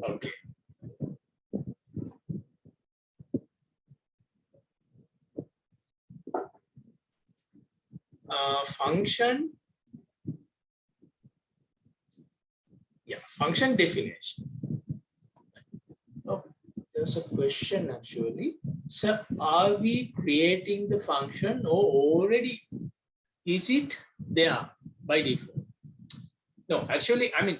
Okay. Function. Yeah, function definition. Oh, there's a question actually. So are we creating the function or already is it there by default? No, actually, I mean,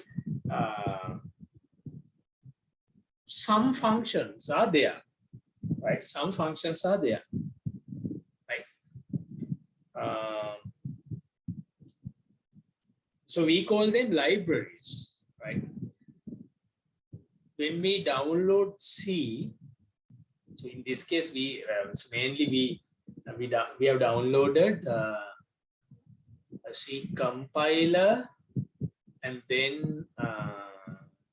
some functions are there, right? Some functions are there, right? So we call them libraries, right? When we download C, so in this case, so mainly we have downloaded a C compiler and then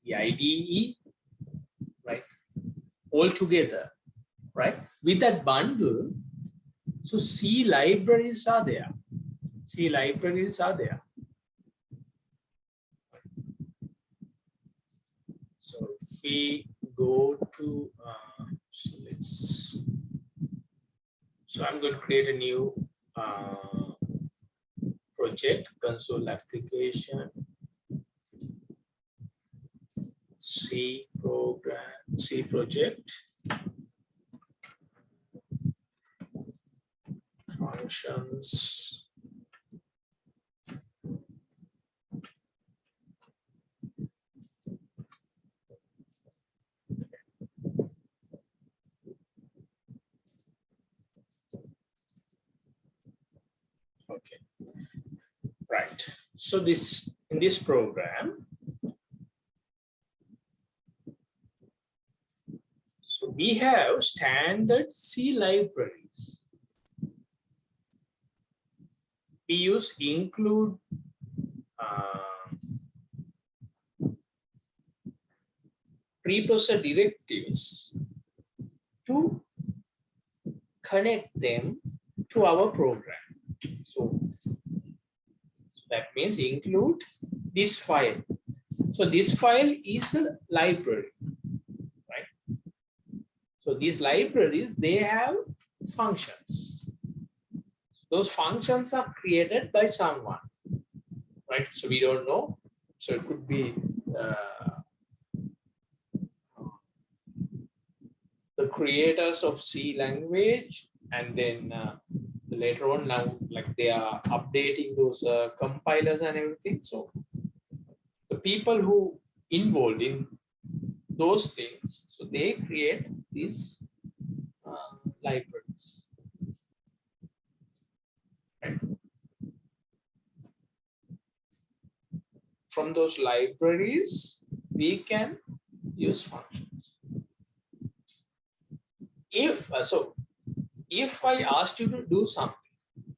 the IDE, right? All together, right? With that bundle, so C libraries are there. C libraries are there. So if we go to, so I'm going to create a new project, console application, C program, C project, functions. Okay, right. So this in this program, so we have standard C libraries. We use include preprocessor directives to connect them to our program. So that means include this file. So this file is a library, right? So these libraries, they have functions. Those functions are created by someone, right? So we don't know. So it could be the creators of C language, and then later on now, like they are updating those compilers and everything. So the people who involved in those things, so they create these libraries. Right? From those libraries, we can use functions. If if I asked you to do something,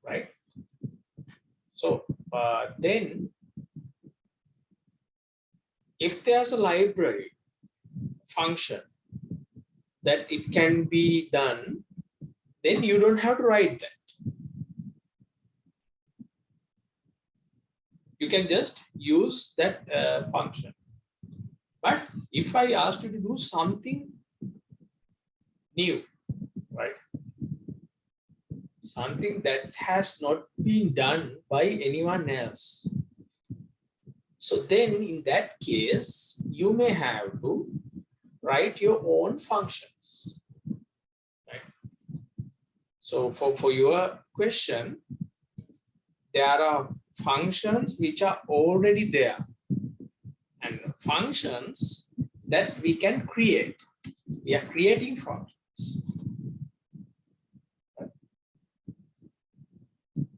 right? So then, if there's a library function that it can be done, then you don't have to write that. You can just use that function. But if I asked you to do something new, right? Something that has not been done by anyone else. So then in that case, you may have to write your own functions. Right? So for your question, there are functions which are already there and functions that we can create. We are creating functions.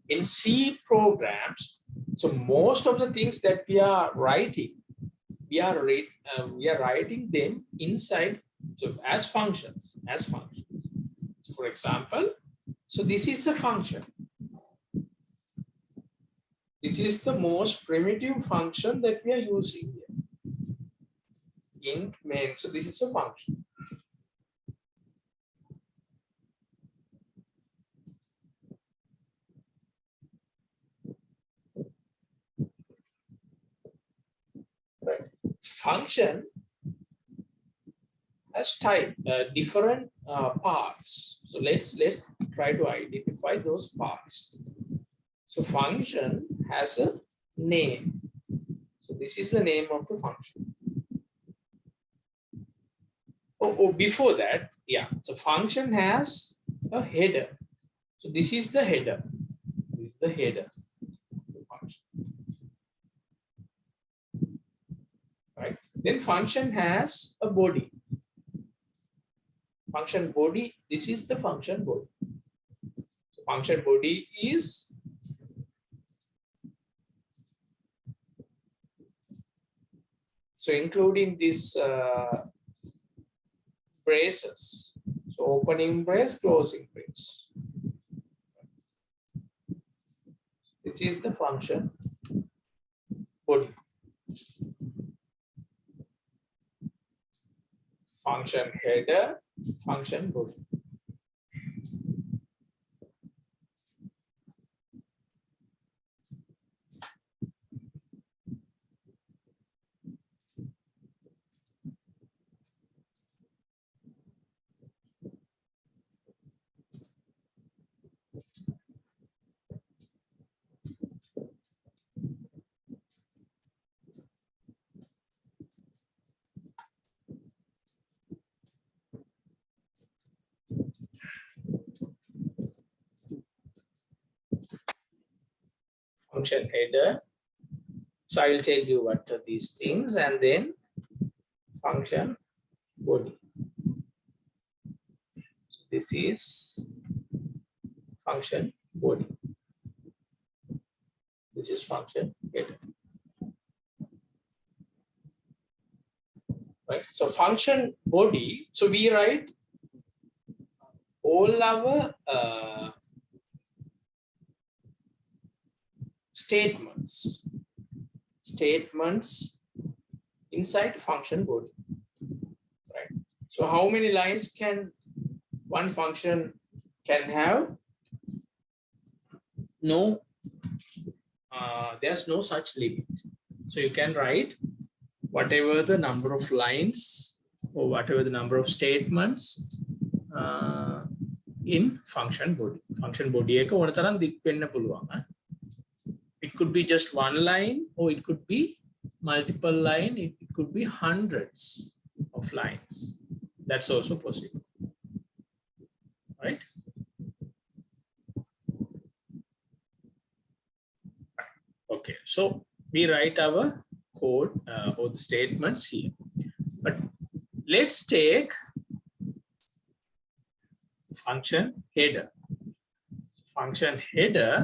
In C programs, so most of the things that we are writing, we are writing them inside, so as functions, So for example, so this is a function. This is the most primitive function that we are using here. Int main, so this is a function. function has different parts. So let's try to identify those parts. So function has a name. So this is the name of the function. Oh, before that, yeah. So function has a header. So this is the header. This is the header of the function. Right. Then function has a body. Function body. This is the function body. So function body is so including this braces. So opening brace, closing brace. This is the function body. Function header, function body. Function header. So I will tell you what are these things, and then function body. So this is function body. This is function header. Right. So function body. So we write all our statements inside function body. Right. So how many lines can one function can have? No, there's no such limit. So you can write whatever the number of lines or whatever the number of statements in function body. Function body එක ඕන තරම් දික් වෙන්න පුළුවන්. It could be just one line, or it could be multiple line. It could be hundreds of lines. That's also possible, right? Okay, so we write our code or the statements here. But let's take function header. Function header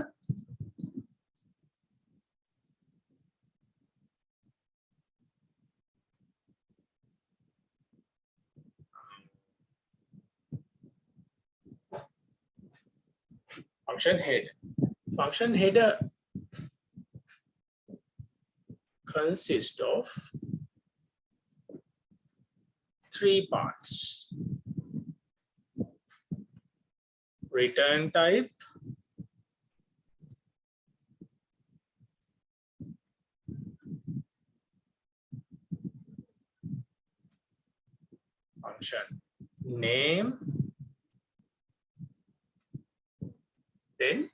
Function header consists of 3 parts: return type, function name, then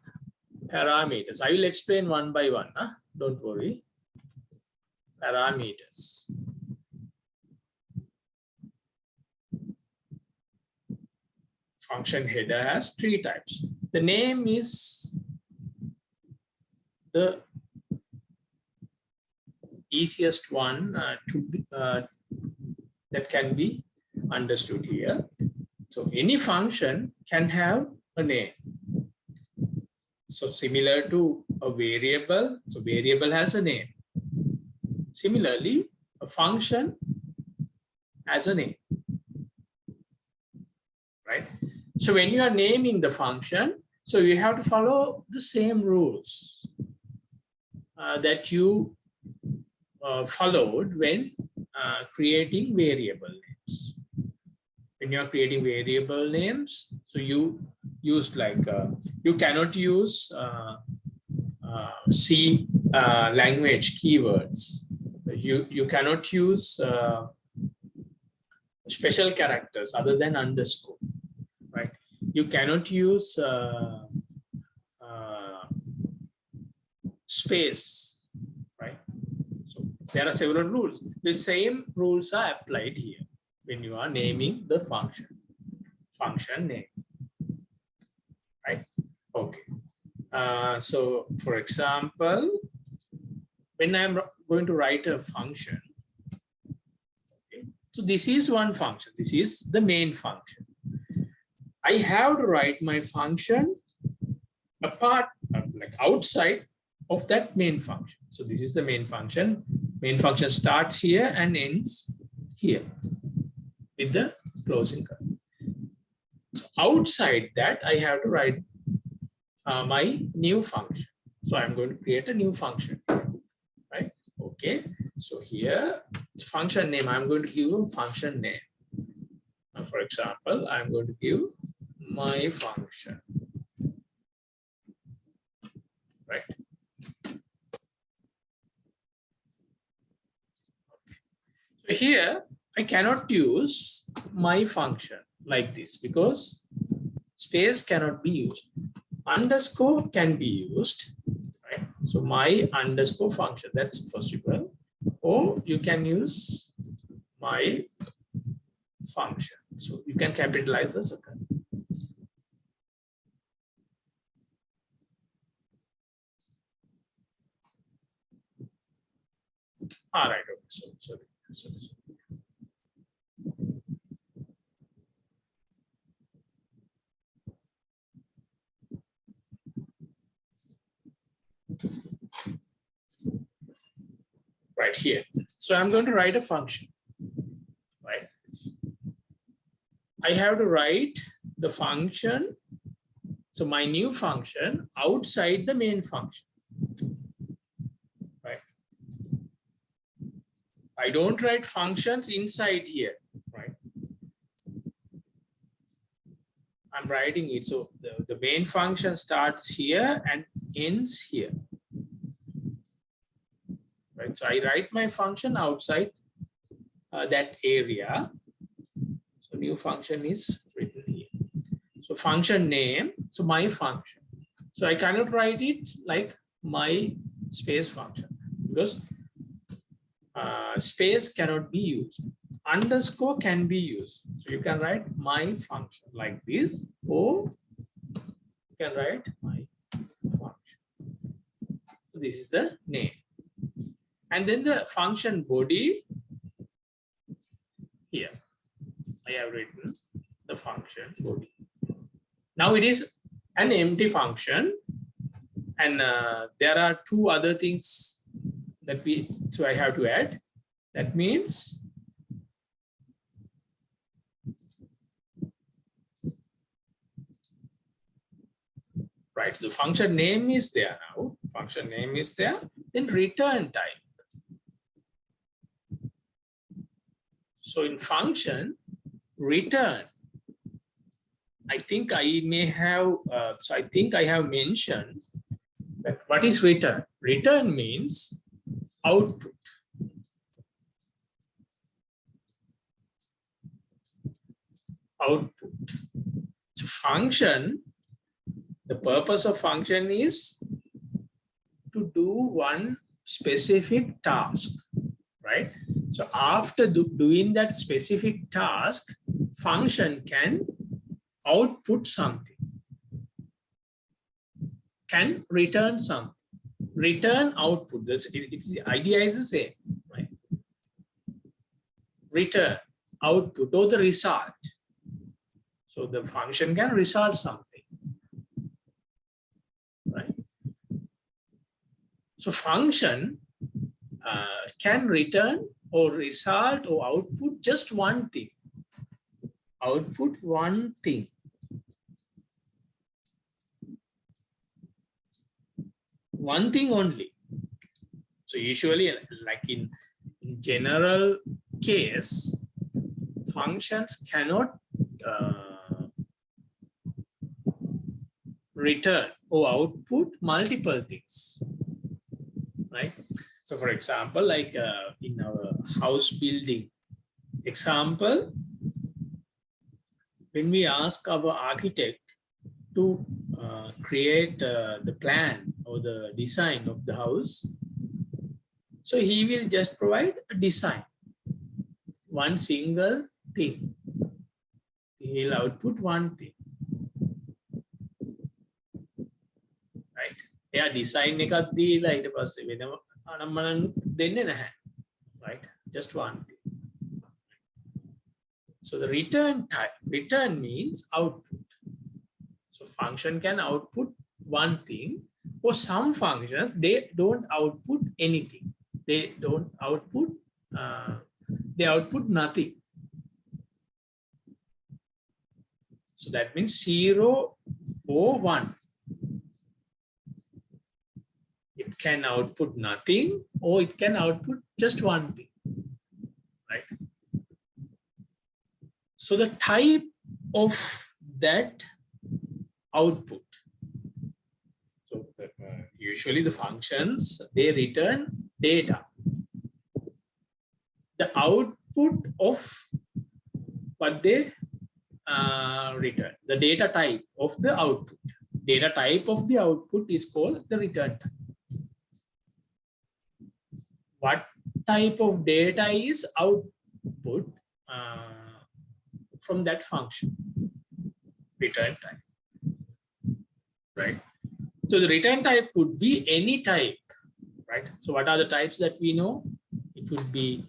parameters. I will explain one by one, don't worry. Parameters. Function header has 3 types. The name is the easiest one that can be understood here. So any function can have a name. So similar to a variable, so variable has a name. Similarly, a function has a name, right? So when you are naming the function, so you have to follow the same rules that you followed when creating variable names. When you are creating variable names, so you use like, you cannot use C language keywords. you cannot use special characters other than underscore, right? You cannot use space, right? So there are several rules. The same rules are applied here when you are naming the function name, right? Okay. So for example, when I'm going to write a function, okay, so this is one function. This is the main function. I have to write my function apart, like outside of that main function. So this is the main function. Main function starts here and ends here with the closing curly. So outside that, I have to write my new function. So I'm going to create a new function, right? Okay. So here, function name, I'm going to give a function name. For example, I'm going to give my function, right? So here, I cannot use my function like this because space cannot be used. Underscore can be used, right? So my underscore function, that's possible. Or you can use my function. So you can capitalize the second. All right. Okay. Sorry. Right here. So I'm going to write a function, right? I have to write the function, so my new function outside the main function, right? I don't write functions inside here, right? I'm writing it. So the main function starts here and ends here, right? So I write my function outside that area. So new function is written here. So function name, so my function. So I cannot write it like my space function because space cannot be used. Underscore can be used. So you can write my function like this, or you can write my function. So this is the name. And then the function body, here, I have written the function body. Now it is an empty function, and there are two other things that so I have to add. That means right, the function name is there now. Function name is there. Then return type. So in function return, I think I may have, so I think I have mentioned that what is return? Return means output. Output. So function, the purpose of function is to do one specific task, right? So after doing that specific task, function can output something, can return something, return output. It's the idea is the same, right? Return output or the result. So the function can result something, right? So function can return or result or output just one thing. Output one thing. One thing only. So usually, like in general case, functions cannot return or output multiple things, right? So for example, like in our house building example, when we ask our architect to create the plan or the design of the house, so he will just provide a design, one single thing. He will output one thing, right? Yeah, design එකක් දීලා ඊට පස්සේ වෙනම අනම්මනම් දෙන්නේ නැහැ, right? Just one thing. So the return type, return means output. So function can output one thing, or some functions, they don't output anything. They don't output, they output nothing. So that means 0 or 1. It can output nothing, or it can output just one thing, right? So the type of that output. So usually the functions, they return data. The output of what they return, the data type of the output. Data type of the output is called the return type. What type of data is output from that function? Return type, right? So the return type could be any type, right? So what are the types that we know? It would be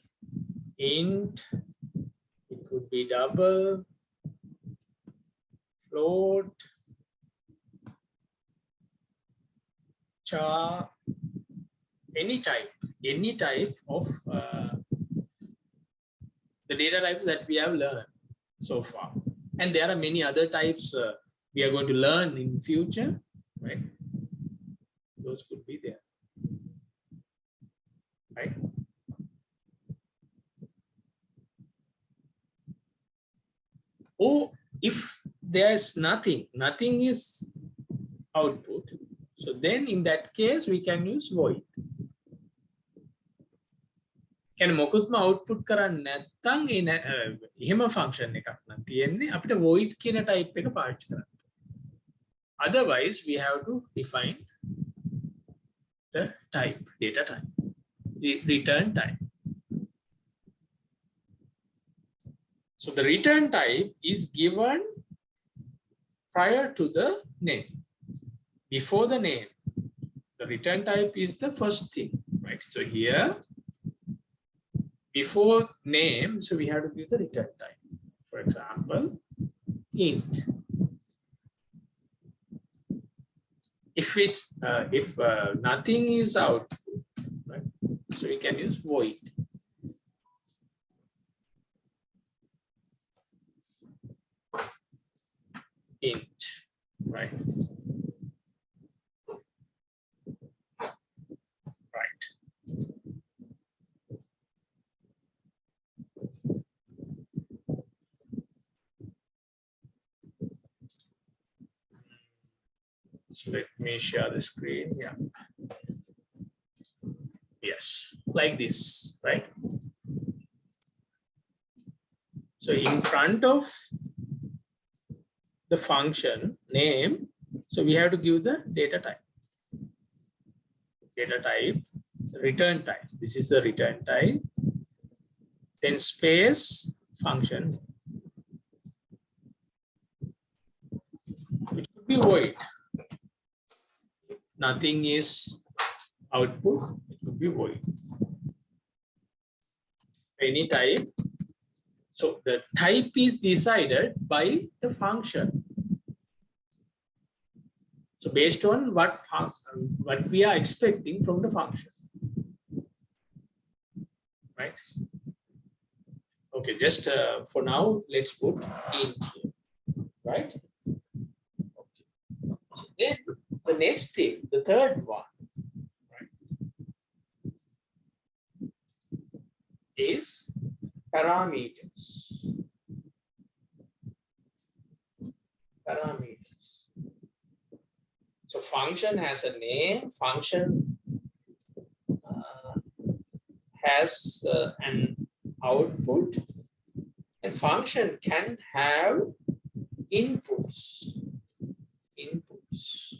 int, it could be double, float, char, any type of the data types that we have learned so far. And there are many other types we are going to learn in future, right? Those could be there, right? Or if there's nothing is output, so then in that case we can use void. කියන්නේ මොකුත්ම output කරන්නේ නැත්නම් එහෙම function එකක් නම් තියෙන්නේ අපිට void කියන type එක පාවිච්චි කරන්න. Otherwise we have to define the type, data type, the return type. So the return type is given prior to the name. Before the name, the return type is the first thing, right? So here, before name, so we have to give the return type. For example, int. If it's if nothing is output, right? So we can use void. Int, right? Right. So let me share the screen. Yeah. Yes, like this, right? So in front of the function name, so we have to give the data type. Data type, return type. This is the return type. Then space function. It could be void. Nothing is output, it could be void. Any type. So the type is decided by the function. So based on what we are expecting from the function, right? Okay, just for now, let's put int here, right? Okay. Then the next thing, the third one, right, is parameters. Parameters. So function has a name, function has an output, and function can have inputs. Inputs.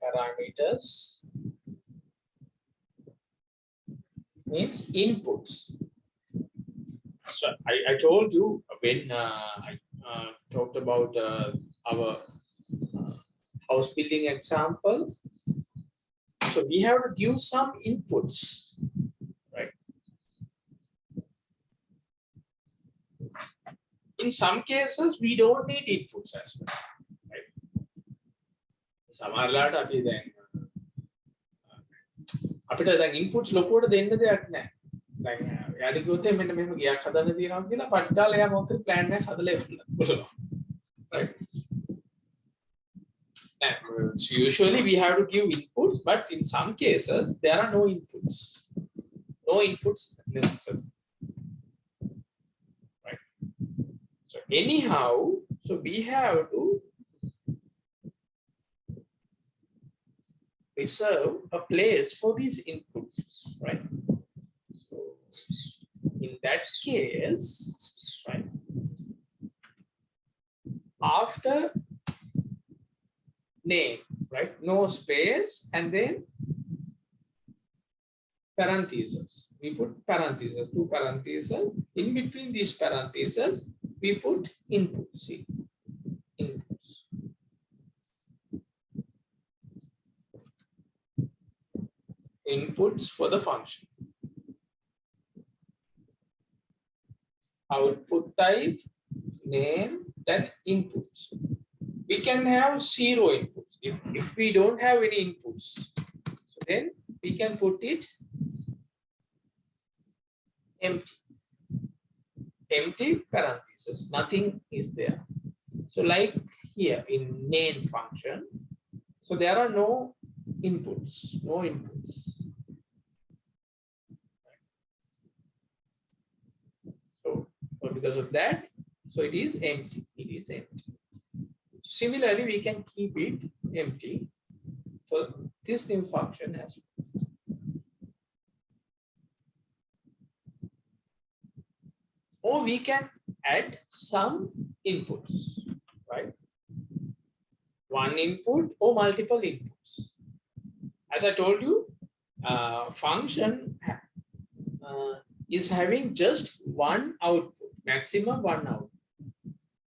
Parameters means inputs. So I told you when I talked about our house building example. So we have to give some inputs, right? In some cases, we don't need inputs as well, right? සමහරලාට අපි දැන් අපිට දැන් inputs ලොකුවට දෙන්න දෙයක් නැහැ. දැන් එයාට කිව්වොත් මෙන්න මෙහෙම ගියක් හදන්න තියෙනවා කියලා පට්ටාල එයා මොකද plan එකක් හදලා ඉවරලා පුළුවන්. Right? So usually we have to give inputs, but in some cases there are no inputs. No inputs necessary. Right? So anyhow, so we have to reserve a place for these inputs, right? So in that case, right, after name, right, no space, and then parentheses. We put parentheses, 2 parentheses. In between these parentheses, we put inputs. See, inputs. Inputs for the function. Output type, name, then inputs. We can have 0 inputs. If we don't have any inputs, so then we can put it empty. Empty parentheses, nothing is there. So like here in main function, so there are no inputs, no inputs. So because of that, so it is empty. It is empty. Similarly, we can keep it empty for this new function as well. Or we can add some inputs, right? One input or multiple inputs. As I told you, function is having just one output, maximum one output.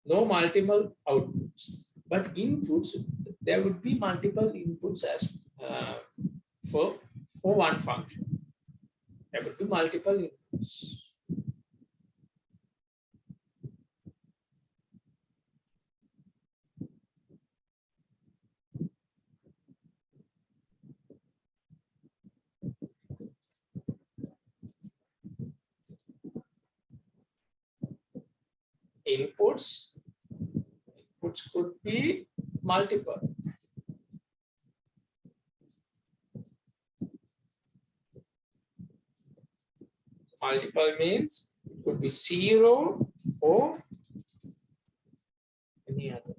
No multiple outputs, but inputs, there would be multiple inputs as for one function. There would be multiple inputs. Inputs could be multiple. Multiple means it could be 0 or any other.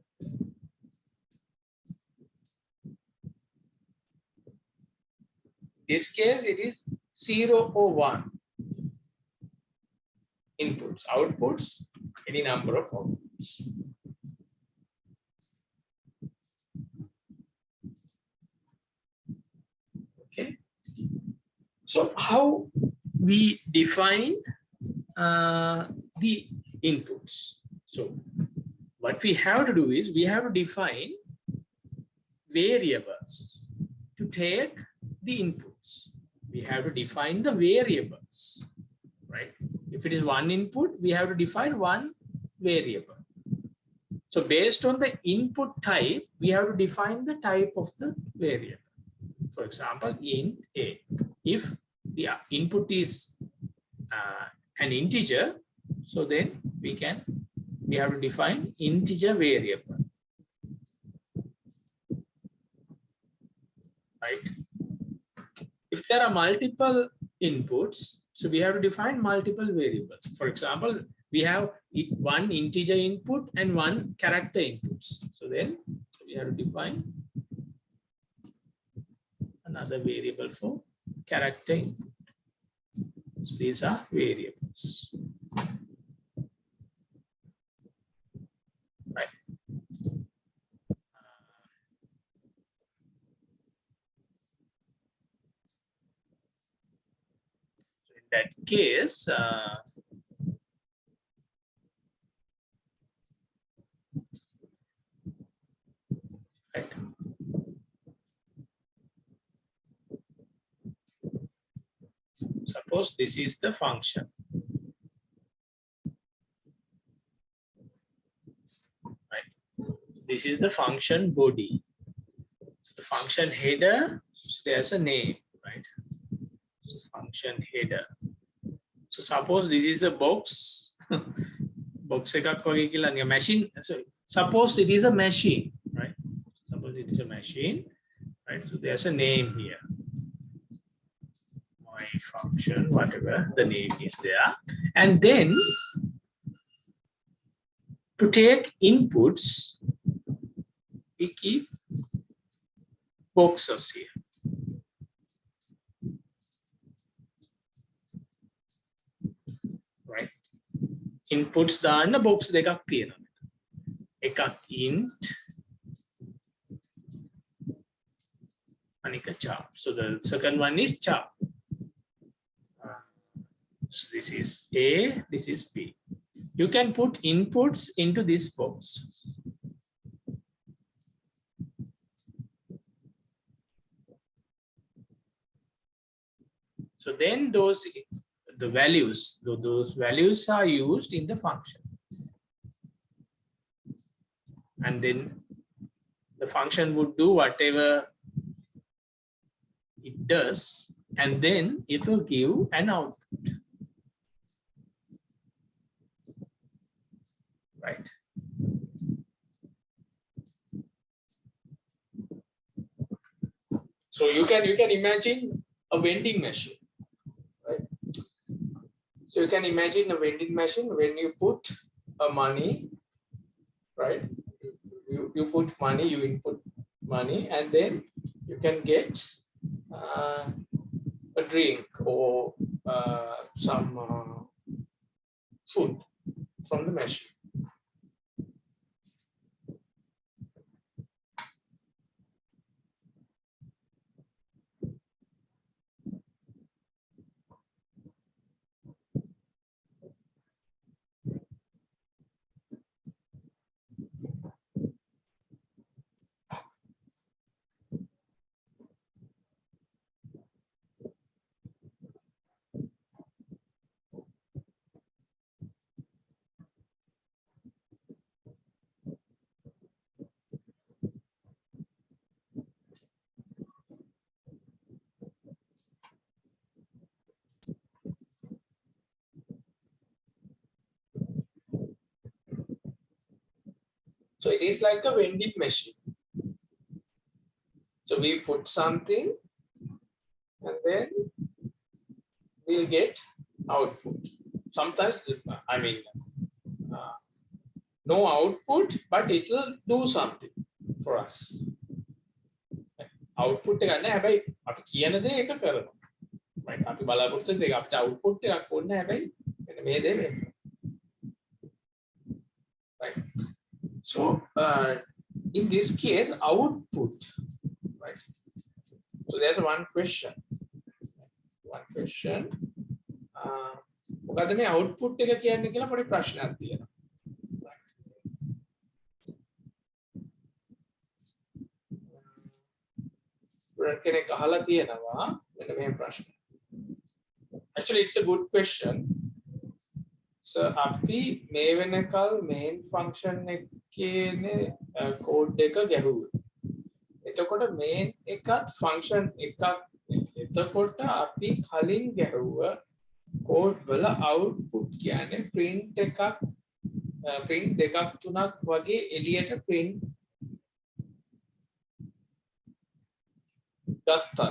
In this case, it is 0 or 1. Inputs, outputs, any number of outputs. Okay. So how we define the inputs? So what we have to do is we have to define variables to take the inputs. We have to define the variables, right? If it is one input, we have to define one variable. So based on the input type, we have to define the type of the variable. For example, int a. If the input is an integer, So then we have to define integer variable, right? If there are multiple inputs, so we have to define multiple variables. For example, we have one integer input and one character inputs. So then we have to define another variable for character input. So these are variables. Right. So in that case, right. Suppose this is the function. Right. This is the function body. So the function header, so there's a name, right? So function header. So suppose this is a box. Box එකක් වගේ කියලා නිකන් machine. So suppose it is a machine, right? Suppose it is a machine, right? So there's a name here. My function, whatever the name is there. And then to take inputs, we keep boxes here. Right? Inputs දාන්න box දෙකක් තියෙනවා. එකක් int අනික char. So the second one is char. So this is A, this is B. You can put inputs into this box. So then those values are used in the function. And then the function would do whatever it does, and then it will give an output. Right. So you can imagine a vending machine, right? So you can imagine a vending machine when you put a money, right? You put money, you input money, and then you can get a drink or some food from the machine. So it is like a vending machine. So we put something and then we'll get output. Sometimes, I mean, no output, but it will do something for us. Output එක ගන්න හැබැයි අපි කියන දේ එක කරනවා. Right? අපි බලාපොරොත්තු වෙන දේ අපිට output එකක් ඕනේ හැබැයි මෙන්න මේ දේ වෙන්න. Right? So in this case, output, right? So there's one question. මොකද මේ output එක කියන්නේ කියලා පොඩි ප්‍රශ්නයක් තියෙනවා. ස්ටුඩන්ට් කෙනෙක් අහලා තියෙනවා මෙන්න මේ ප්‍රශ්න. Actually it's a good question. So අපි මේ වෙනකල් main function එකේ code එක ගැහුවා. එතකොට main එකත් function එකක් එතකොට අපි කලින් ගැහුවා code වල output කියන්නේ print එකක් print දෙකක් තුනක් වගේ එළියට print ගත්තා.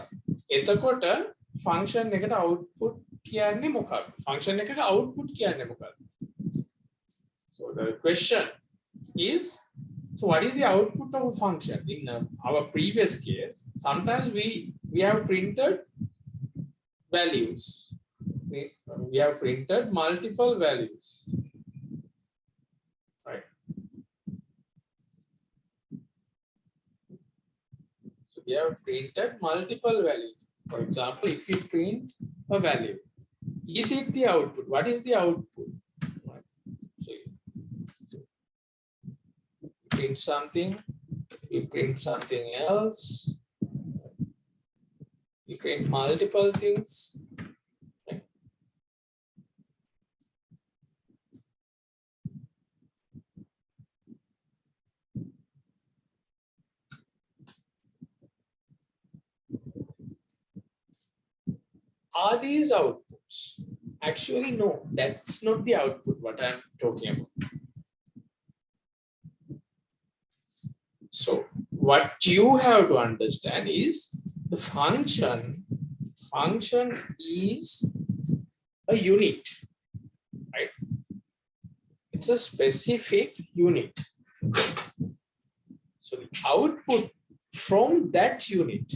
එතකොට function එකට output කියන්නේ මොකක්ද? function එකක output කියන්නේ මොකක්ද? So the question is, so what is the output of a function? In our previous case, sometimes we have printed values. We have printed multiple values, right? So we have printed multiple values. For example, if we print a value, is it the output? What is the output? Right. So print something, we print something else, we print multiple things. Right. Are these outputs? Actually, no, that's not the output what I'm talking about. So what you have to understand is the function is a unit, right? It's a specific unit. So the output from that unit,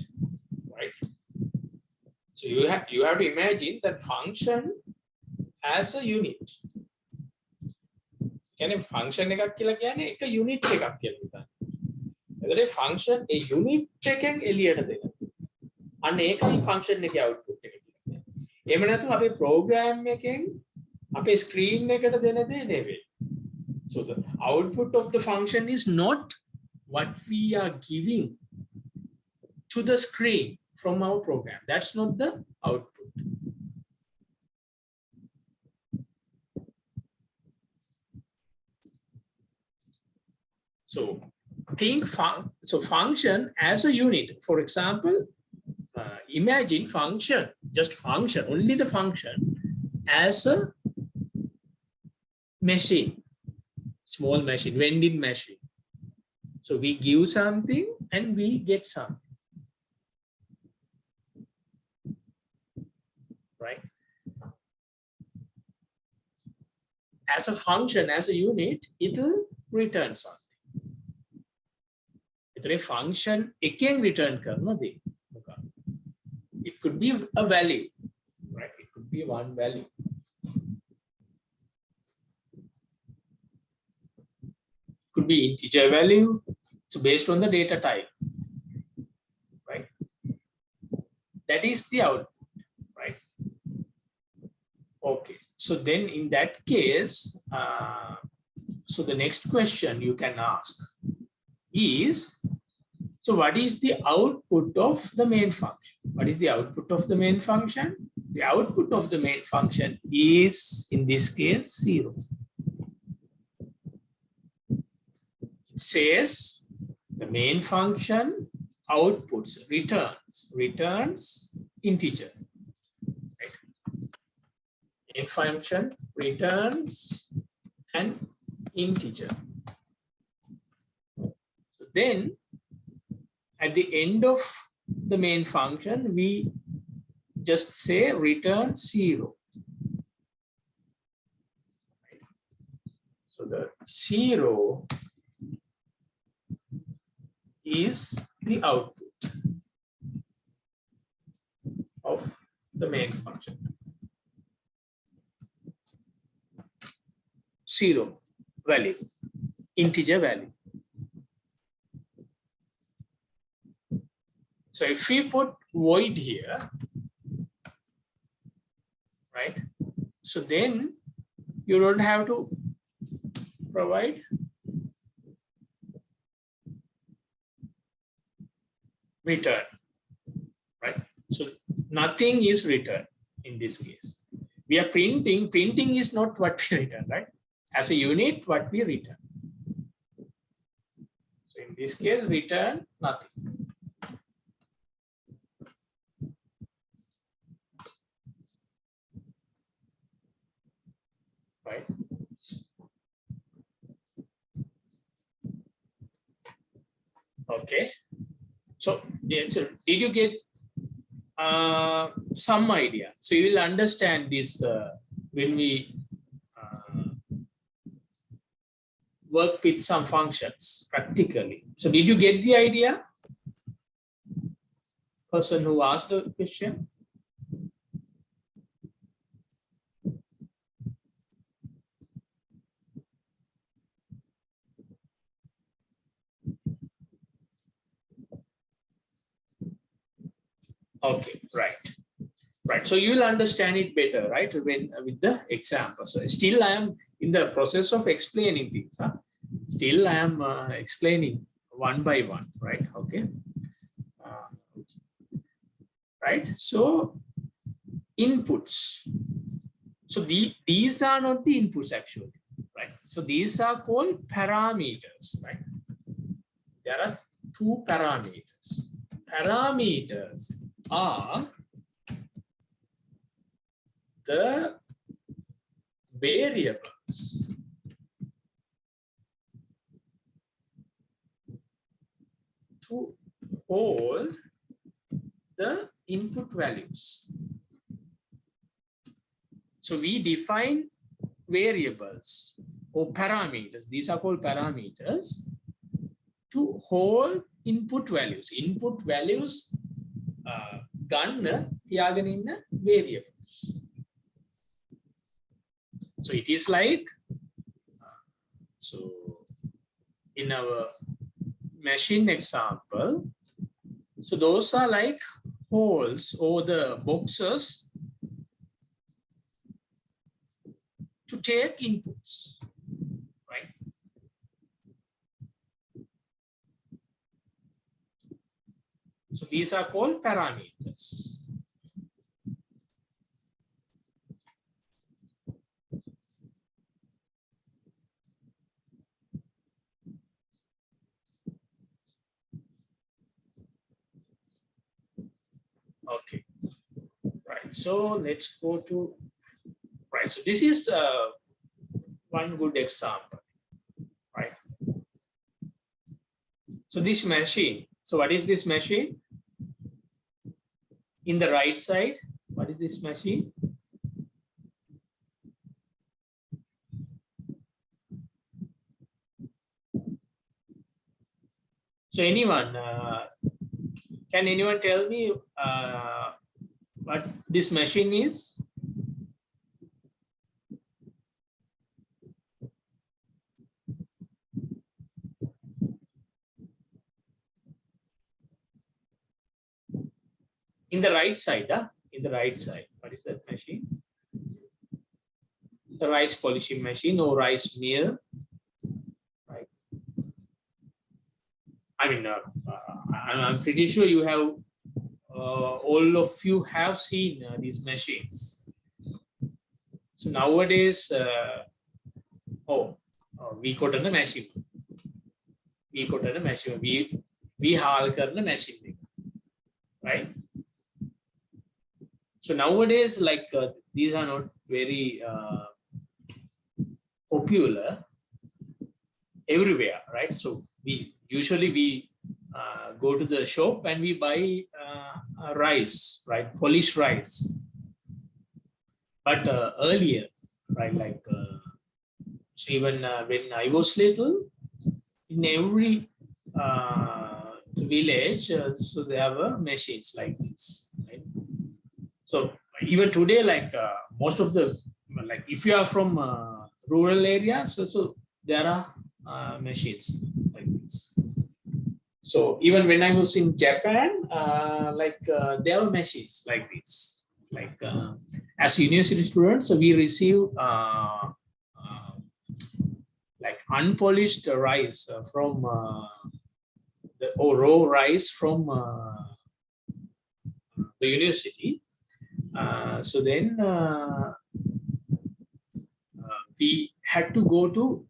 right? So you have to imagine that function as a unit. කියන්නේ function එකක් කියලා කියන්නේ එක unit එකක් කියලා හිතන්න. එතකොට function a unit එකෙන් එළියට දෙන. අන්න ඒකයි function එකේ output එක කියන්නේ. එහෙම නැතු අපේ program එකෙන් අපේ screen එකට දෙන දේ නෙවෙයි. So the output of the function is not what we are giving to the screen from our program. That's not the output. So think function as a unit. For example, imagine function, just function, only the function as a machine, small machine, vending machine. So we give something and we get something. Right? As a function, as a unit, it will return something. It's a function, it can return karna de. It could be a value, right? It could be one value. It could be integer value. So based on the data type, right? That is the output. Okay, so then in that case, so the next question you can ask is, so what is the output of the main function? What is the output of the main function? The output of the main function is, in this case, 0. It says the main function outputs, returns integer. Main function returns an integer. So then at the end of the main function, we just say return 0. So the 0 is the output of the main function. 0 value, integer value. So if we put void here, right? So then you don't have to provide return, right? So nothing is returned in this case. We are printing is not what we return, right? As a unit, what we return. So in this case, return nothing. right? Okay. So, yeah, so did you get some idea? So you will understand this when we work with some functions practically. So did you get the idea? Person who asked the question. Okay, right. Right. So you'll understand it better, right? When with the example. So still I am in the process of explaining things. Huh? Still I am explaining one by one, right? Okay. Right. So inputs. So these are not the inputs actually, right? So these are called parameters, right? There are two parameters. Parameters are the variables to hold the input values. So we define variables or parameters. These are called parameters to hold input values. Input values ගන්න තියාගෙන ඉන්න variables. So it is like, so in our machine example, so those are like holes or the boxes to take inputs, right? So these are called parameters. Okay, right. So let's go to, right. So this is one good example, right? So this machine, so what is this machine? In the right side, what is this machine? So anyone, can anyone tell me what this machine is? In the right side, in the right side, what is that machine? The rice polishing machine or rice mill, right? I mean, I'm pretty sure you have, all of you have seen these machines. So nowadays, we got a machine. We got a machine. We have a machine, right? So nowadays, like these are not very popular everywhere, right? So we usually go to the shop and we buy rice, right? Polished rice. But earlier, right, like so even when I was little, in every village, so there were machines like this, right? So even today, like most of the, like if you are from rural areas, so there are machines like this. So even when I was in Japan, like there were machines like this. Like as university students, so we receive like unpolished rice from or raw rice from the university. So then we had to go to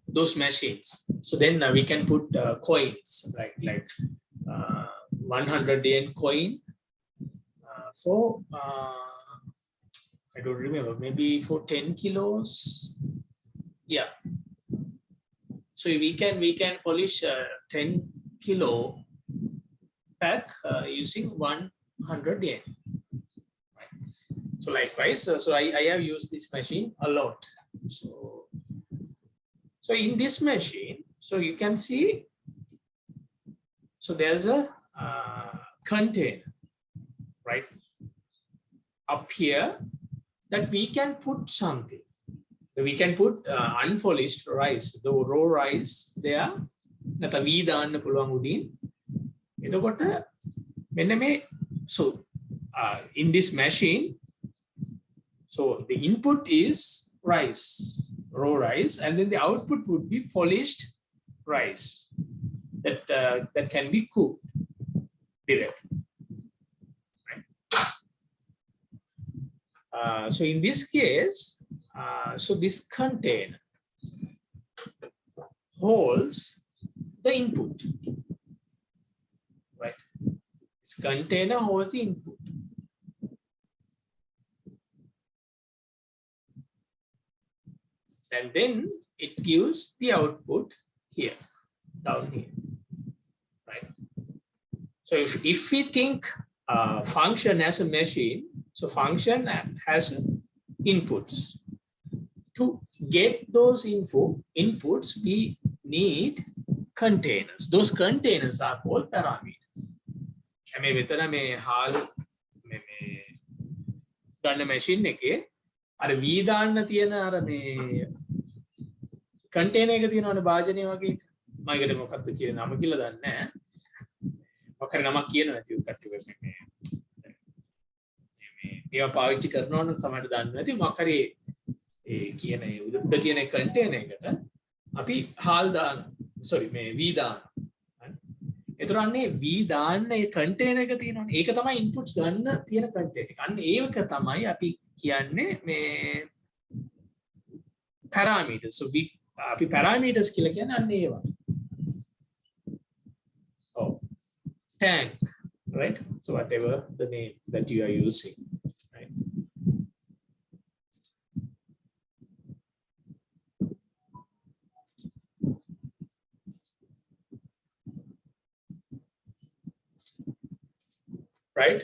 those machines. So then we can put coins, like 100 yen coin for I don't remember, maybe for 10 kilos. Yeah. So we can polish 10 kilo pack using 100 yen. Right. So likewise, so I have used this machine a lot. So in this machine, so you can see, so there's a container, right, up here that we can put something. We can put unpolished rice, the raw rice there. නැත්නම් වී දාන්න පුළුවන් උඩින්. එතකොට මෙන්න මේ, so in this machine, so the input is rice, raw rice, and then the output would be polished rice that can be cooked directly. Right? So in this case, so this container holds the input, right? This container holds the input. And then it gives the output here, down here, right? So if we think function as a machine, so function has inputs. To get those inputs, we need containers. Those containers are called parameters. I mean, මෙතන මේ හාල් මේ ගන්න machine එකේ අර වී දාන්න තියෙන අර මේ container එක තියෙනවනේ භාජනය වගේ. මම ඒකට මොකක්ද කියන නම කියලා දන්නේ නැහැ. මොකක් හරි නමක් කියනවා නැති කට්ටිය මේ මේවා පාවිච්චි කරනවා නම් සමහරට දන්නේ නැති මොකක් හරි ඒ කියන උඩ තියෙන container එකට අපි හාල් දාන, sorry මේ වී දාන. එතනන්නේ වී දාන්න ඒ container එක තියෙනවනේ. ඒක තමයි inputs ගන්න තියෙන container එක. අන්න ඒක තමයි අපි කියන්නේ මේ parameters. So අපි parameters කියලා කියන්නේ අන්න ඒවා. Oh, tank, right? So whatever the name that you are using, right? Right?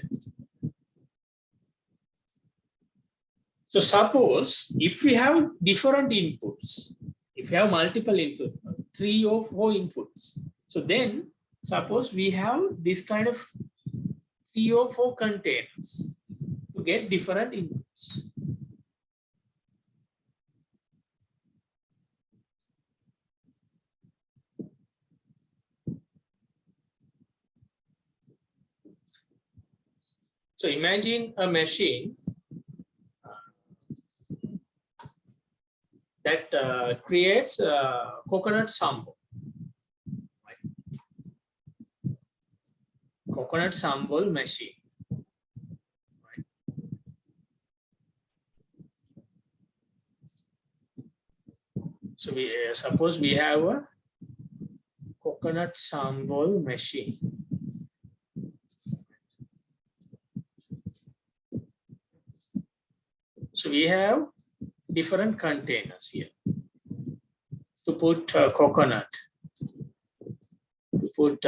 So suppose if we have different inputs, if we have multiple inputs, 3 or 4 inputs, so then suppose we have this kind of 3 or 4 containers to get different inputs. So imagine a machine that creates a coconut sambal. Right? Coconut sambal machine. Right? So we suppose we have a coconut sambal machine. So we have different containers here to put coconut, to put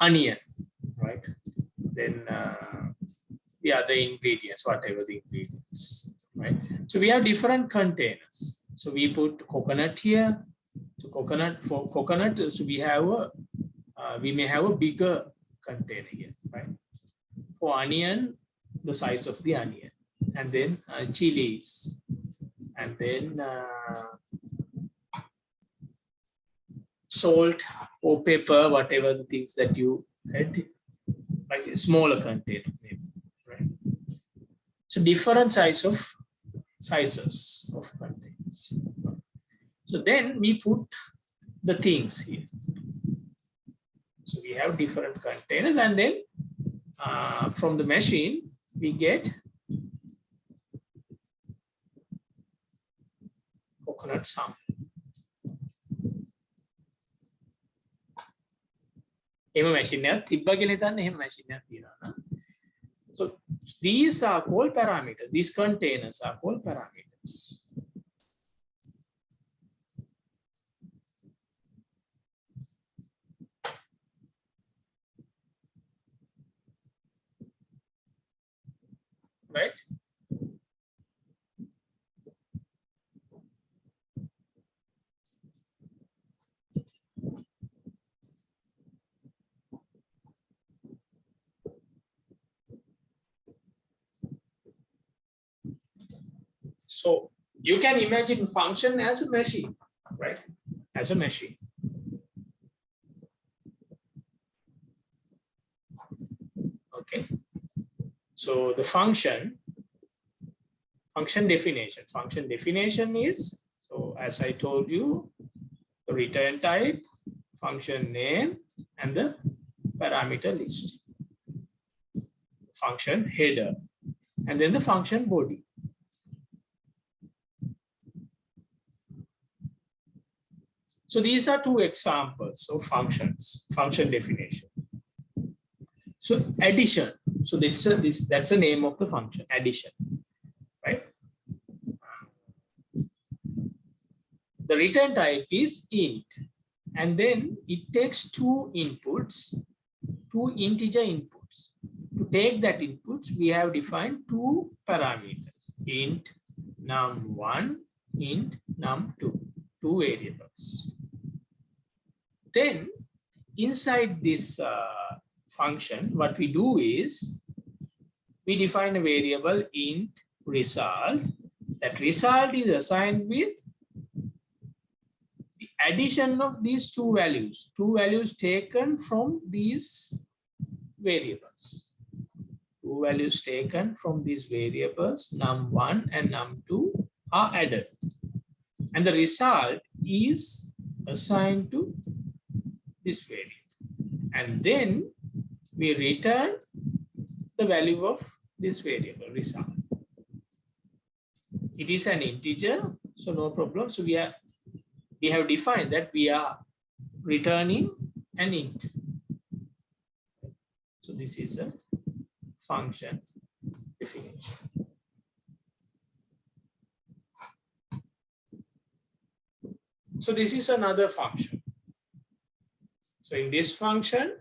onion, right? Then the other ingredients, whatever the ingredients, right? So we have different containers. So we put coconut here. So coconut, for coconut, so we have we may have a bigger container here, right? For onion, the size of the onion, and then chilies, and then salt or pepper, whatever the things that you had, like a smaller container, maybe, right? So different sizes of containers. So then we put the things here. So we have different containers, and then from the machine we get coconut sample. එහෙම machine එකක් තිබ්බා කියලා හිතන්න. එහෙම machine එකක් තියෙනවා නම් So these are called parameters. These containers are called parameters. Right? So you can imagine function as a machine, right? As a machine. Okay. So the function definition is, so as I told you, the return type, function name, and the parameter list. Function header, and then the function body. So these are two examples of functions, function definition. So addition. So that's the name of the function, addition, right? The return type is int, and then it takes two inputs, two integer inputs. To take that inputs, we have defined two parameters, int num1, int num2, two variables. Then inside this function, what we do is we define a variable int result. That result is assigned with the addition of these two values taken from these variables. Two values taken from these variables, num1 and num2, are added. And the result is assigned to this variable. And then we return the value of this variable result. It is an integer, so no problem. So we have defined that we are returning an int. So this is a function definition. So this is another function. So in this function,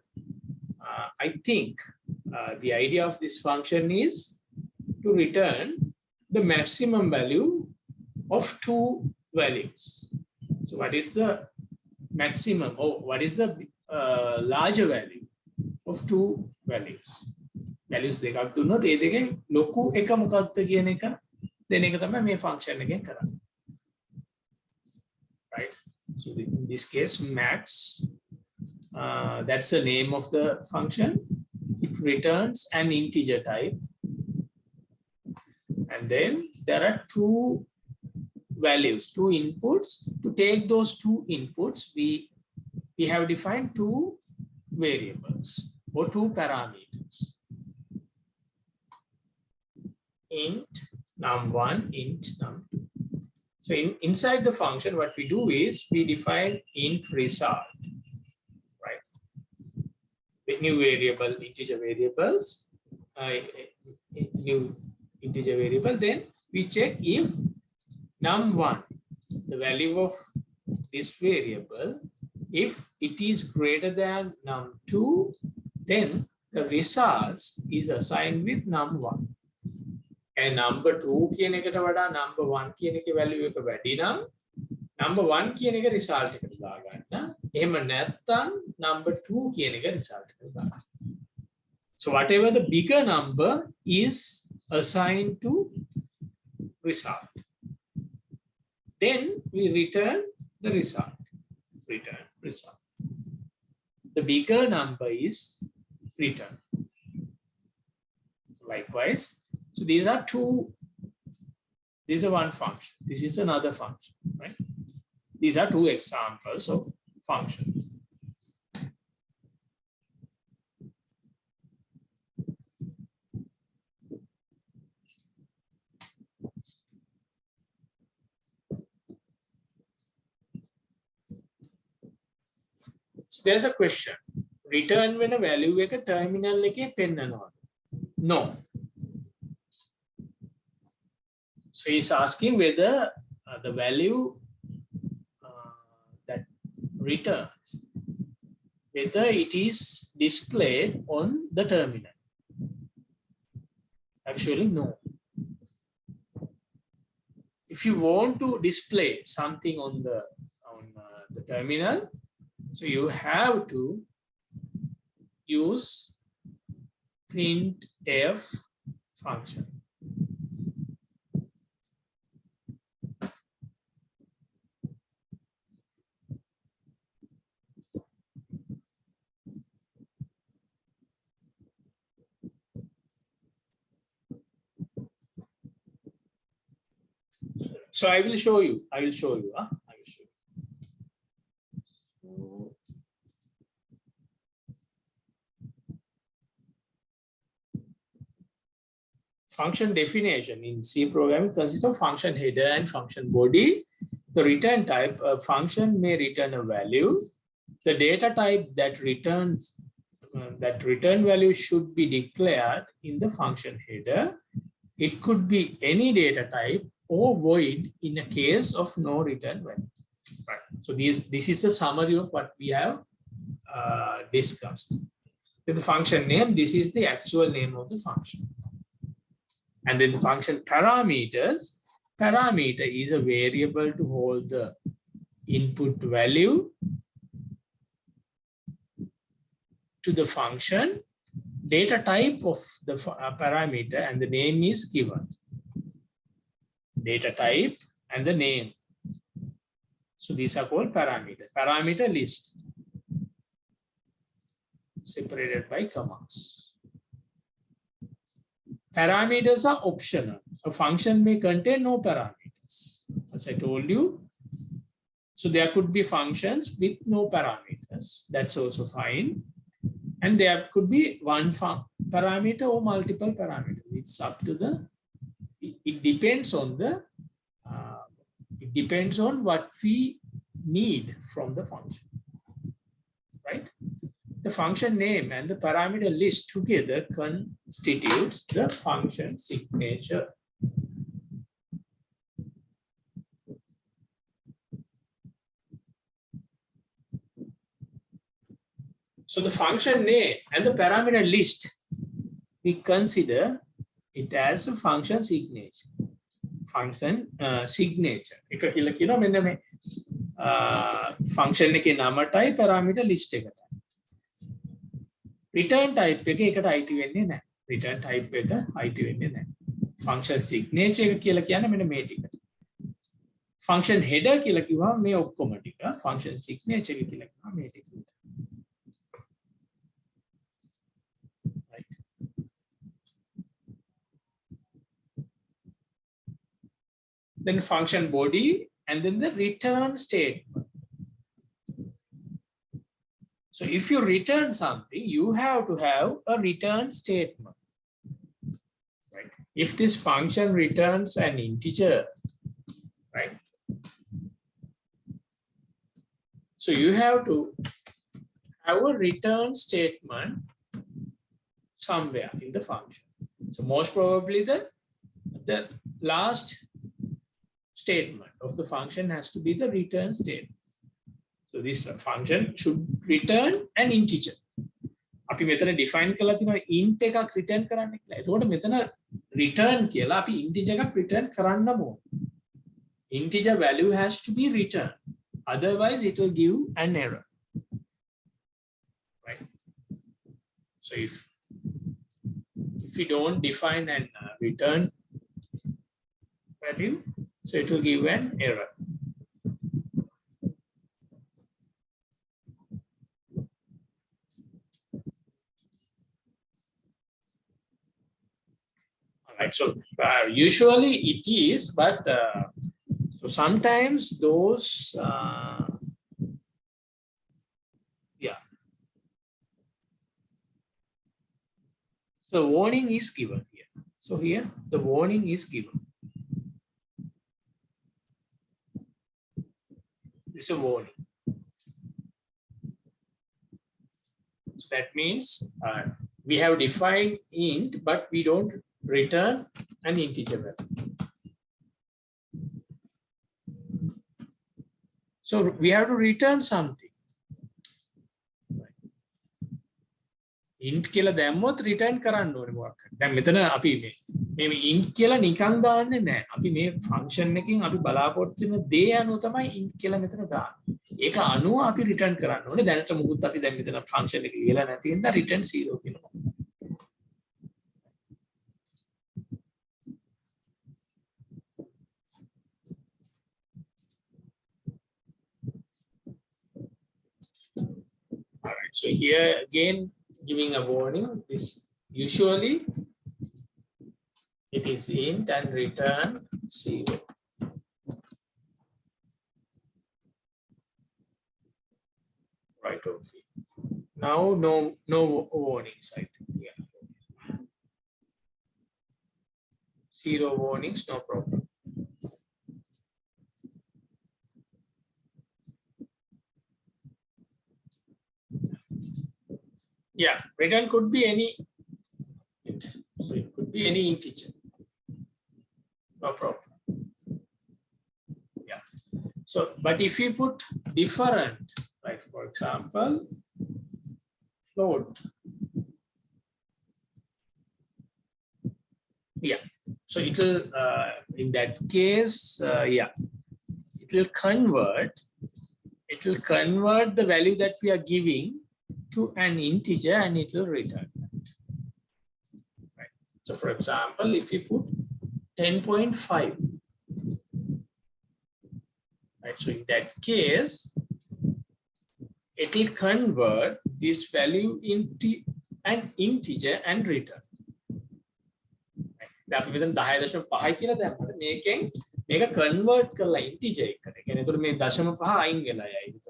I think the idea of this function is to return the maximum value of two values. So what is the maximum, or what is the larger value of two values? Values දෙකක් දුන්නොත් ඒ දෙකෙන් ලොකු එක මොකක්ද කියන එක දෙන එක තමයි මේ function එකෙන් කරන්නේ. Right? So in this case, max, that's the name of the function. It returns an integer type. And then there are two values, two inputs. To take those two inputs, we have defined two variables or two parameters. Int num1, int num2. So inside the function, what we do is we define int result, right? With new variable, integer variables, new integer variable. Then we check if num1, the value of this variable, if it is greater than num2, then the results is assigned with num1. And number 2 කියන එකට වඩා number 1 කියන එකේ value එක වැඩි නම් number 1 කියන එක result එකට දාගන්න. එහෙම නැත්නම් number 2 කියන එක result එකට දාගන්න. So whatever the bigger number is assigned to result. Then we return the result. Return result. The bigger number is returned. So likewise, so these are two, this is one function, this is another function, right? These are two examples of functions. So there's a question. Return when a value එක terminal එකේ පෙන්නනවාද? No. So he's asking whether the value that returns, whether it is displayed on the terminal. Actually, no. If you want to display something on the terminal, so you have to use printf function. So I will show you. I will show you. I will show you. Function definition in C programming consists of function header and function body. The return type, a function may return a value. The data type that returns that return value should be declared in the function header. It could be any data type or void in a case of no return value. Right. So this is the summary of what we have discussed. With the function name, this is the actual name of the function. And then the function parameters, parameter is a variable to hold the input value to the function, data type of the parameter, and the name is given. Data type and the name. So these are called parameters. Parameter list separated by commas. Parameters are optional. A function may contain no parameters, as I told you. So there could be functions with no parameters. That's also fine. And there could be one parameter or multiple parameters. It's up to the. It depends on the. It depends on what we need from the function, right? The function name and the parameter list together constitutes the function signature. So the function name and the parameter list, we consider it as a function signature. Function signature. එක කියලා කියනවා මෙන්න මේ function එකේ නමටයි parameter list එකටයි. Return type එක එකට අයිති වෙන්නේ නැහැ. Return type එක අයිති වෙන්නේ නැහැ. Function signature එක කියලා කියන්නේ මෙන්න මේ ටිකට. Function header කියලා කිව්වම මේ ඔක්කොම ටික. Function signature එක කියලා කිව්වම මේ ටික. Then function body, and then the return statement. So if you return something, you have to have a return statement, right? If this function returns an integer, right? So you have to have a return statement somewhere in the function. So most probably the last statement of the function has to be the return statement. So this function should return an integer. අපි මෙතන define කරලා තියෙනවා int එකක් return කරන්න කියලා. එතකොට මෙතන return කියලා අපි integer එකක් return කරන්න ඕන. Integer value has to be returned. Otherwise it will give an error. Right? So if you don't define an return value, so it will give an error. All right, so usually it is, but so sometimes those, yeah. So warning is given here. So here the warning is given. It's a warning. So that means we have defined int, but we don't return an integer value. So we have to return something. int කියලා දැම්මොත් return කරන්න ඕනේ මොකක් හරි. දැන් මෙතන අපි මේ int කියලා නිකන් දාන්නේ නැහැ. අපි මේ function එකකින් අපි බලාපොරොත්තු වෙන දේ අනුව තමයි int කියලා මෙතන දාන්නේ. ඒක අනුව අපි return කරන්න ඕනේ. දැනට මුකුත් අපි දැන් මෙතන function එක ලියලා නැති හින්දා return 0 කියනවා. All right. So here again giving a warning, this usually it is int and return 0. Right, okay. Now no warnings, I think. Yeah. 0 warnings, no problem. Yeah, return could be any int. So it could be any integer. No problem. Yeah. So, but if you put different, like for example, float. Yeah. So it will, in that case, yeah, it will convert the value that we are giving to an integer and it will return that. Right. So for example, if you put 10.5, right, so in that case it will convert this value into an integer and return. Right. අපි මෙතන 10.5 කියලා දැම්මම මේකෙන් මේක convert කරලා integer එකකට. ඒ කියන්නේ ඒතර මේ 0.5 අයින් වෙලා යයි.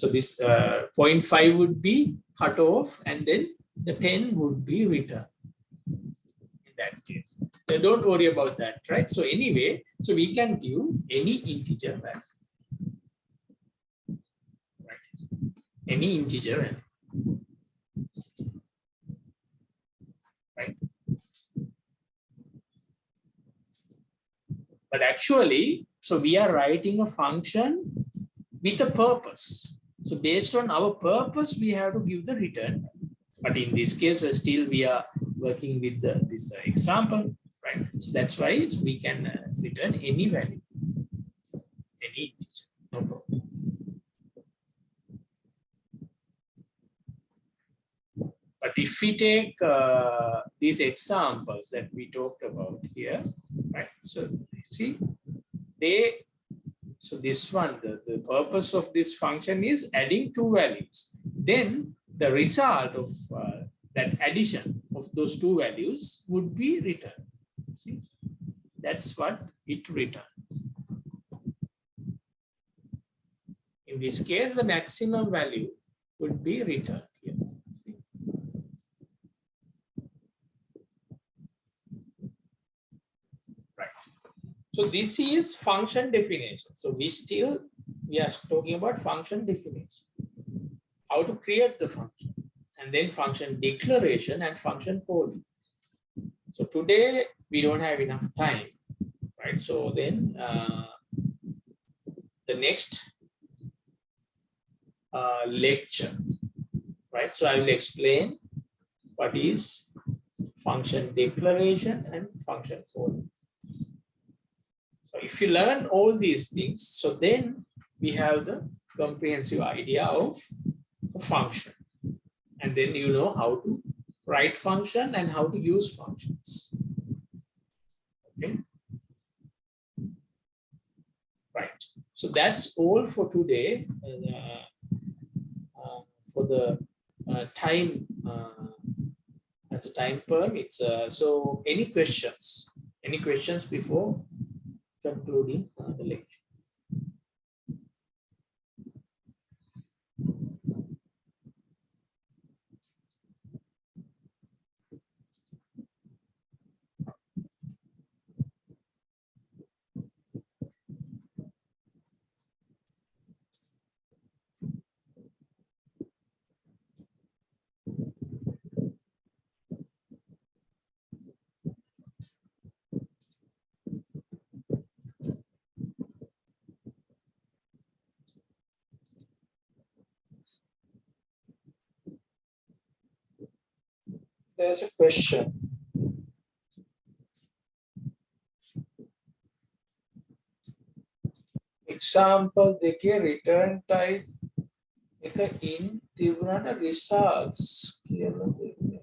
So this 0.5 would be cut off and then the 10 would be returned in that case. So don't worry about that, right? So anyway, so we can give any integer value. Right? Any integer value. Right? But actually, so we are writing a function with a purpose. So based on our purpose, we have to give the return. But in this case, still we are working with this example, right? So that's why we can return any value, any integer, no problem. But if we take these examples that we talked about here, right? So see, so this one, the purpose of this function is adding two values. Then the result of that addition of those two values would be returned. See? That's what it returns. In this case, the maximum value would be returned here. See? Right. So this is function definition. So we are talking about function definition. How to create the function, and then function declaration and function calling. So today we don't have enough time, right? So then the next lecture, right? So I will explain what is function declaration and function calling. So if you learn all these things, so then we have the comprehensive idea of a function. And then you know how to write function and how to use functions. Okay. Right. So that's all for today. For the time, as a time permits. So any questions? Any questions before concluding the lecture? there's a question. Example දෙකේ return type එක in තිබුණාට results කියලා දෙන්නේ.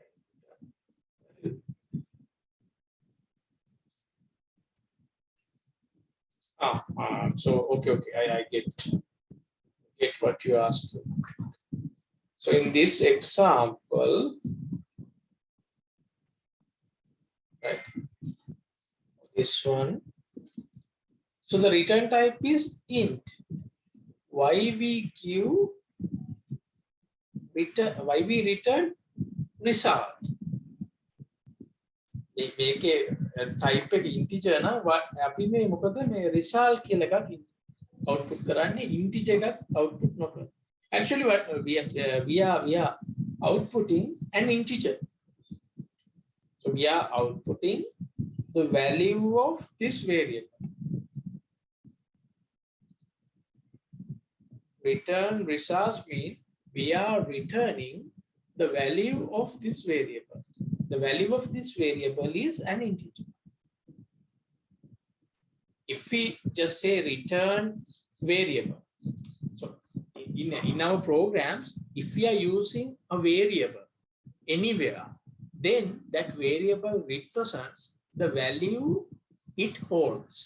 So okay, I get what you asked. So in this example, right, this one. So the return type is int. Why we return result? මේකේ type එක integer නම් අපි මේ මොකද මේ result කියලා එකක් output කරන්නේ integer එකක් output නොකර. Actually what we are outputting an integer. So we are outputting the value of this variable. Return results mean we are returning the value of this variable. The value of this variable is an integer. If we just say return variable, so in our programs, if we are using a variable anywhere, then that variable represents the value it holds.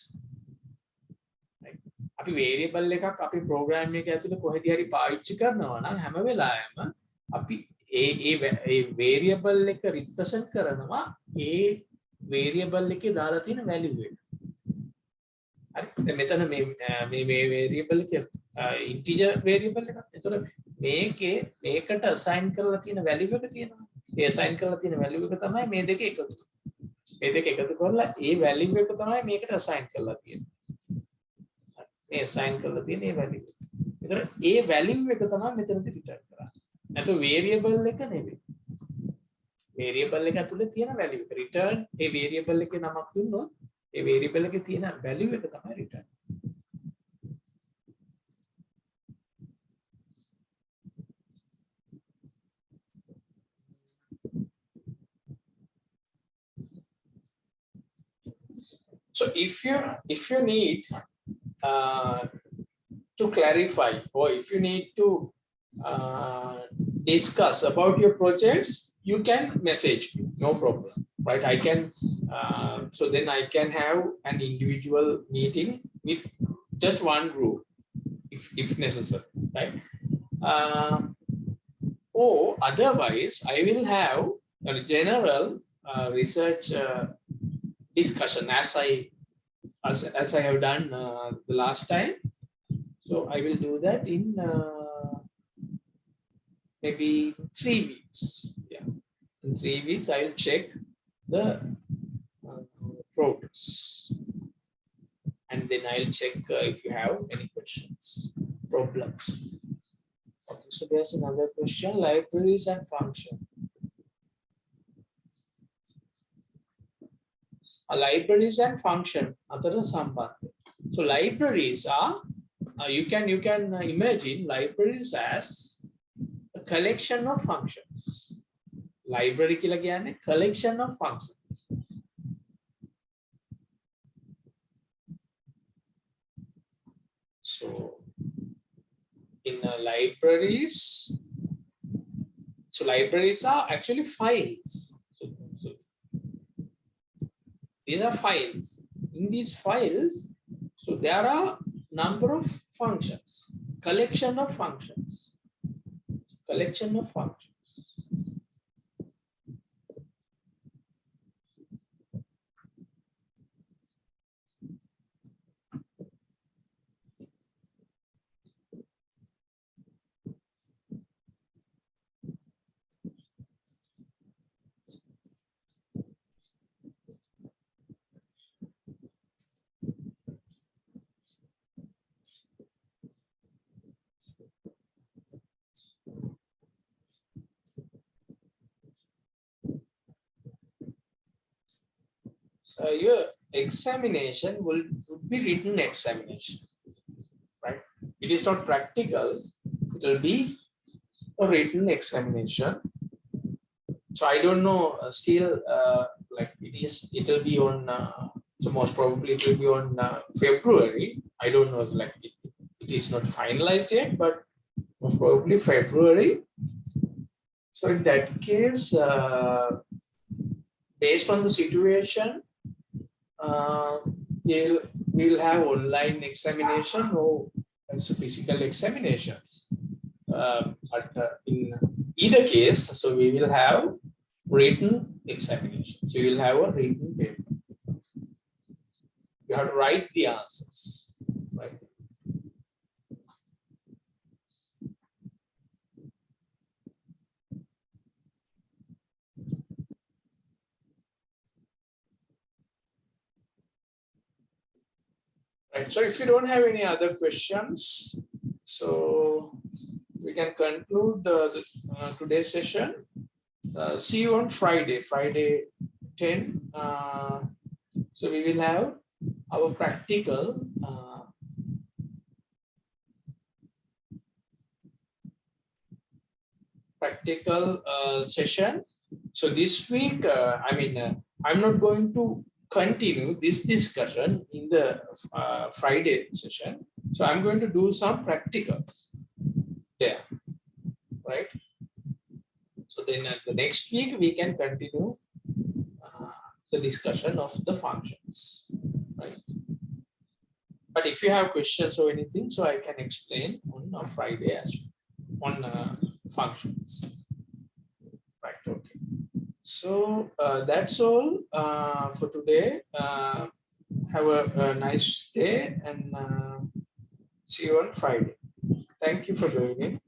අපි variable එකක් අපි program එක ඇතුලේ කොහෙද හරි පාවිච්චි කරනවා නම් හැම වෙලාවෙම අපි ඒ variable එක represent කරනවා ඒ variable එකේ දාලා තියෙන value එක. හරි. දැන් මෙතන මේ variable එක integer variable එකක්. ඒතකොට මේකට assign කරලා තියෙන value එක තියෙනවා. ඒ assign කරලා තියෙන value එක තමයි මේ දෙක එකතු. මේ දෙක එකතු කරලා ඒ value එක තමයි මේකට assign කරලා තියෙන්නේ. assign කරලා තියෙන ඒ value. ඒතර ඒ value එක තමයි මෙතනදී return කරන්නේ. නැත්නම් variable එක නෙවෙයි. variable එක ඇතුලේ තියෙන value එක. return ඒ variable එකේ නමක් දුන්නොත් ඒ variable එකේ තියෙන value එක තමයි return. So if you need to clarify, or if you need to discuss about your projects, you can message me, no problem, right? I can so then I can have an individual meeting with just one group if necessary, right? Or otherwise I will have a general research discussion as I have done the last time. So I will do that in maybe 3 weeks. Yeah, in 3 weeks I will check the progress, and then I'll check if you have any questions, problems. Okay, so there's another question: libraries and function. Libraries and function අතර සම්බන්ධය. So libraries are you can imagine libraries as a collection of functions. Library කියලා කියන්නේ collection of functions. So in libraries, so libraries are actually files. So these are files. In these files, so there are number of functions, collection of functions. Your examination would be written examination, right? It is not practical. It will be a written examination. So I don't know still, like it will be on, so most probably it will be on February. I don't know, like it is not finalized yet, but most probably February. So in that case, based on the situation, uh, we'll have online examination or physical examinations. But in either case, so we will have written examination. So you will have a written paper. You have to write the answers, right? Right. So if you don't have any other questions, so we can conclude today's session. See you on Friday, Friday 10. So we will have our practical session. So this week, I'm not going to continue this discussion in the Friday session. So I'm going to do some practicals there, right? So then the next week we can continue the discussion of the functions, right? But if you have questions or anything, so I can explain on a Friday as well, on functions, right? Okay. So that's all for today. Have a nice day and see you on Friday. Thank you for joining.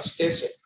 Stay safe.